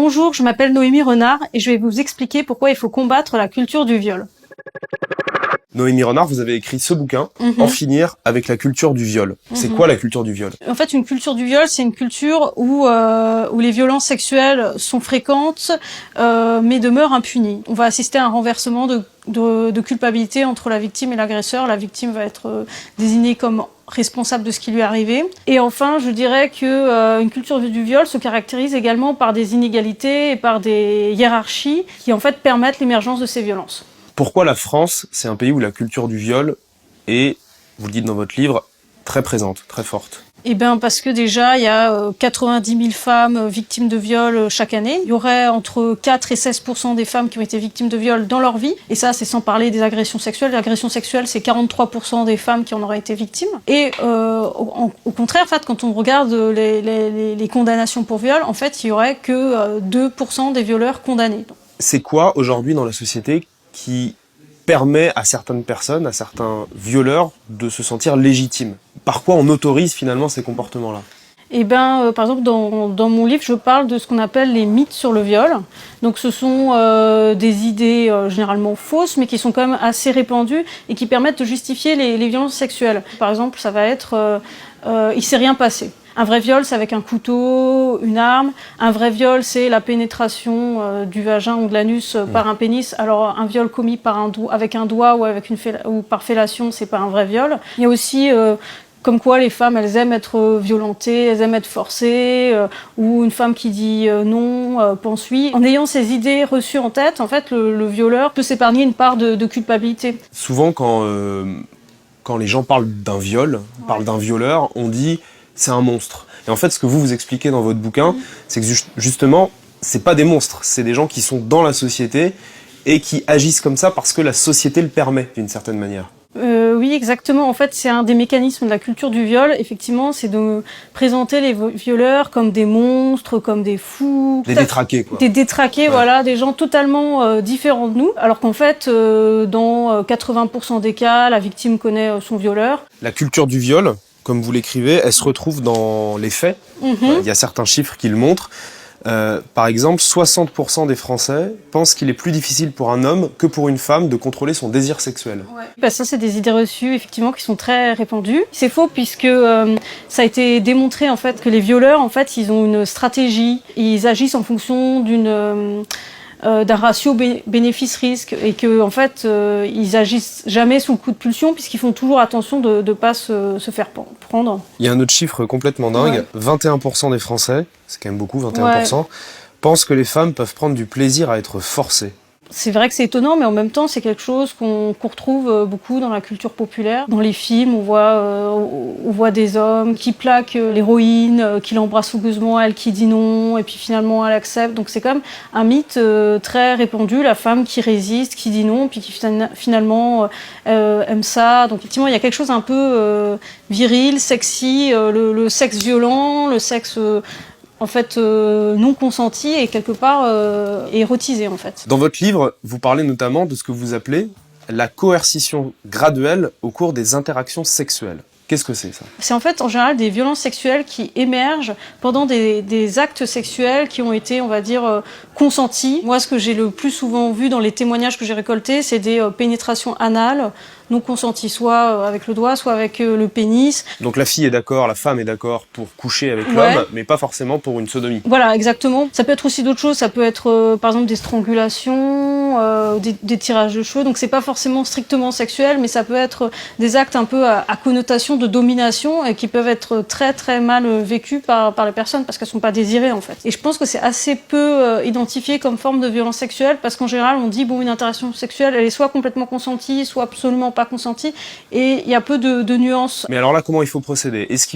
Bonjour, je m'appelle Noémie Renard et je vais vous expliquer pourquoi il faut combattre la culture du viol. Noémie Renard, vous avez écrit ce bouquin, En finir avec la culture du viol. C'est quoi la culture du viol? En fait, une culture du viol, c'est une culture où les violences sexuelles sont fréquentes, mais demeurent impunies. On va assister à un renversement de culpabilité entre la victime et l'agresseur. La victime va être désignée comme responsable de ce qui lui est arrivé. Et enfin, je dirais que une culture du viol se caractérise également par des inégalités et par des hiérarchies qui en fait permettent l'émergence de ces violences. Pourquoi la France, c'est un pays où la culture du viol est, vous le dites dans votre livre, très présente, très forte? Eh bien, parce que déjà, il y a 90 000 femmes victimes de viol chaque année. Il y aurait entre 4 et 16% des femmes qui ont été victimes de viol dans leur vie. Et ça, c'est sans parler des agressions sexuelles. L'agression sexuelle, c'est 43% des femmes qui en auraient été victimes. Et au contraire, en fait, quand on regarde les condamnations pour viol, en fait, il y aurait que 2% des violeurs condamnés. C'est quoi, aujourd'hui, dans la société, qui permet à certaines personnes, à certains violeurs, de se sentir légitimes? Par quoi on autorise finalement ces comportements-là? Eh ben, par exemple, dans mon livre, je parle de ce qu'on appelle les mythes sur le viol. Donc, ce sont des idées généralement fausses, mais qui sont quand même assez répandues et qui permettent de justifier les violences sexuelles. Par exemple, ça va être il s'est rien passé. Un vrai viol, c'est avec un couteau, une arme. Un vrai viol, c'est la pénétration du vagin ou de l'anus par un pénis. Alors, un viol commis avec un doigt ou par fellation, c'est pas un vrai viol. Il y a aussi comme quoi les femmes, elles aiment être violentées, elles aiment être forcées, ou une femme qui dit non, pense oui. En ayant ces idées reçues en tête, en fait, le violeur peut s'épargner une part de culpabilité. Souvent, quand les gens parlent d'un viol, parlent d'un violeur, on dit c'est un monstre. Et en fait, ce que vous expliquez dans votre bouquin, c'est que justement, c'est pas des monstres, c'est des gens qui sont dans la société et qui agissent comme ça parce que la société le permet, d'une certaine manière. Oui, exactement. En fait, c'est un des mécanismes de la culture du viol. Effectivement, c'est de présenter les violeurs comme des monstres, comme des fous. Des détraqués, quoi. Des détraqués, ouais. Voilà, des gens totalement différents de nous. Alors qu'en fait, dans 80% des cas, la victime connaît son violeur. La culture du viol, comme vous l'écrivez, elle se retrouve dans les faits. Il y a certains chiffres qui le montrent. Par exemple, 60% des Français pensent qu'il est plus difficile pour un homme que pour une femme de contrôler son désir sexuel. Ouais. Bah ça, c'est des idées reçues, effectivement, qui sont très répandues. C'est faux puisque ça a été démontré en fait que les violeurs, en fait, ils ont une stratégie. Ils agissent en fonction d'un ratio bénéfice-risque et que en fait ils agissent jamais sous le coup de pulsion puisqu'ils font toujours attention de ne pas se faire prendre. Il y a un autre chiffre complètement dingue, 21% des Français, c'est quand même beaucoup, 21%, pensent que les femmes peuvent prendre du plaisir à être forcées. C'est vrai que c'est étonnant, mais en même temps, c'est quelque chose qu'on retrouve beaucoup dans la culture populaire. Dans les films, on voit des hommes qui plaquent l'héroïne, qui l'embrassent fougueusement, elle qui dit non, et puis finalement elle accepte. Donc c'est quand même un mythe très répandu, la femme qui résiste, qui dit non, puis qui finalement aime ça. Donc effectivement, il y a quelque chose un peu viril, sexy, le sexe violent, le sexe... en fait, non consenti et quelque part érotisé, en fait. Dans votre livre, vous parlez notamment de ce que vous appelez la coercition graduelle au cours des interactions sexuelles. Qu'est-ce que c'est, ça? C'est en fait, en général, des violences sexuelles qui émergent pendant des actes sexuels qui ont été, on va dire, consentis. Moi, ce que j'ai le plus souvent vu dans les témoignages que j'ai récoltés, c'est des pénétrations anales non consenties, soit avec le doigt, soit avec le pénis. Donc la fille est d'accord, la femme est d'accord pour coucher avec l'homme, mais pas forcément pour une sodomie. Voilà, exactement. Ça peut être aussi d'autres choses, ça peut être par exemple des strangulations, des tirages de cheveux, donc c'est pas forcément strictement sexuel, mais ça peut être des actes un peu à connotation de domination et qui peuvent être très très mal vécus par les personnes parce qu'elles sont pas désirées en fait. Et je pense que c'est assez peu identifié comme forme de violence sexuelle parce qu'en général on dit bon, une interaction sexuelle elle est soit complètement consentie, soit absolument pas consentie, et il y a peu de nuances. Mais alors là, comment il faut procéder? Est-ce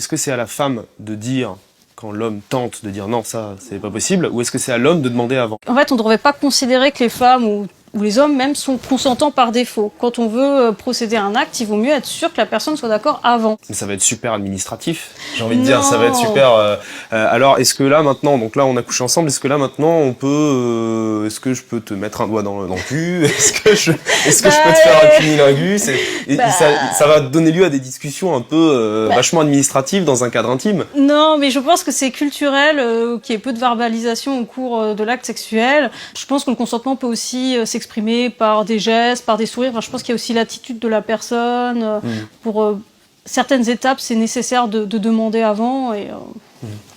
que c'est à la femme de dire, quand l'homme tente de dire non, ça c'est pas possible, ou est-ce que c'est à l'homme de demander avant? En fait, on ne devrait pas considérer que les femmes ou ou les hommes même, sont consentants par défaut. Quand on veut procéder à un acte, il vaut mieux être sûr que la personne soit d'accord avant. Mais ça va être super administratif, j'ai envie de dire, ça va être super... alors, est-ce que là, maintenant, donc là, on a couché ensemble, est-ce que là, maintenant, on peut... est-ce que je peux te mettre un doigt dans le cul? Est-ce que je peux te faire un cunilingus? Ça va donner lieu à des discussions un peu vachement administratives dans un cadre intime. Non, mais je pense que c'est culturel, qu'il y ait peu de verbalisation au cours de l'acte sexuel. Je pense que le consentement peut aussi s'exprimer par des gestes, par des sourires. Enfin, je pense qu'il y a aussi l'attitude de la personne. Pour certaines étapes, c'est nécessaire de demander avant. Et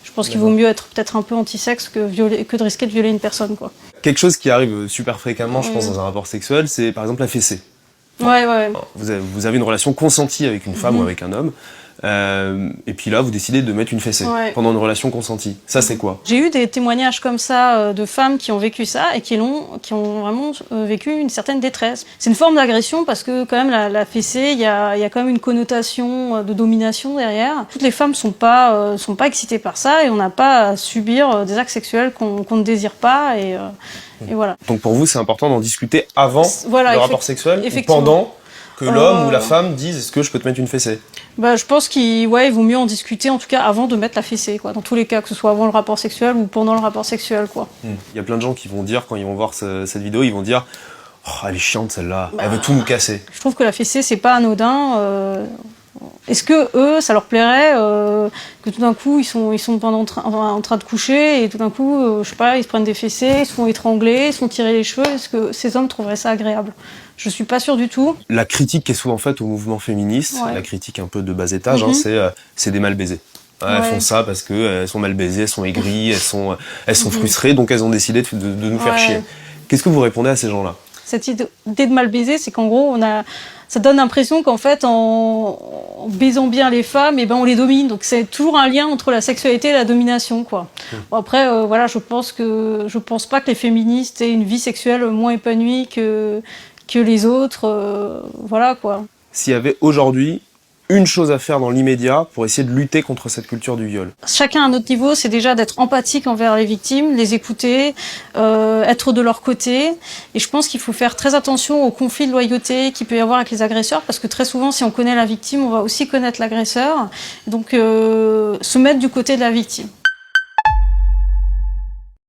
je pense qu'il vaut mieux être peut-être un peu anti-sexe que de risquer de violer une personne, quoi. Quelque chose qui arrive super fréquemment, je pense, dans un rapport sexuel, c'est par exemple la fessée. Ouais. Vous avez une relation consentie avec une femme ou avec un homme. Et puis là, vous décidez de mettre une fessée pendant une relation consentie. Ça, c'est quoi? J'ai eu des témoignages comme ça de femmes qui ont vécu ça et qui ont vraiment vécu une certaine détresse. C'est une forme d'agression parce que quand même la fessée, il y a quand même une connotation de domination derrière. Toutes les femmes sont pas excitées par ça et on n'a pas à subir des actes sexuels qu'on ne désire pas et voilà. Donc pour vous, c'est important d'en discuter avant le rapport sexuel ou pendant que l'homme ou la femme disent est-ce que je peux te mettre une fessée? Je pense qu'il vaut mieux en discuter, en tout cas avant de mettre la fessée, quoi. Dans tous les cas, que ce soit avant le rapport sexuel ou pendant le rapport sexuel, quoi. Il y a plein de gens qui vont dire, quand ils vont voir cette vidéo, ils vont dire oh, elle est chiante celle-là, elle veut tout nous casser. Je trouve que la fessée, c'est pas anodin. Est-ce que eux, ça leur plairait que tout d'un coup, ils sont en train de coucher et tout d'un coup, je sais pas, ils se prennent des fessées, ils se font étrangler, ils se font tirer les cheveux? Est-ce que ces hommes trouveraient ça agréable? Je suis pas sûre du tout. La critique qui est souvent faite au mouvement féministe, la critique un peu de bas étage, c'est des mal baisés. Elles font ça parce que elles sont mal baisées, elles sont aigries, elles sont frustrées, donc elles ont décidé de nous faire chier. Qu'est-ce que vous répondez à ces gens-là? Cette idée de mal baiser, c'est qu'en gros, ça donne l'impression qu'en fait, en baisant bien les femmes, on les domine. Donc c'est toujours un lien entre la sexualité et la domination, quoi. Bon, après, je pense pas que les féministes aient une vie sexuelle moins épanouie que les autres, voilà, quoi. S'il y avait aujourd'hui une chose à faire dans l'immédiat pour essayer de lutter contre cette culture du viol? Chacun à notre niveau, c'est déjà d'être empathique envers les victimes, les écouter, être de leur côté. Et je pense qu'il faut faire très attention aux conflits de loyauté qu'il peut y avoir avec les agresseurs, parce que très souvent, si on connaît la victime, on va aussi connaître l'agresseur. Donc, se mettre du côté de la victime.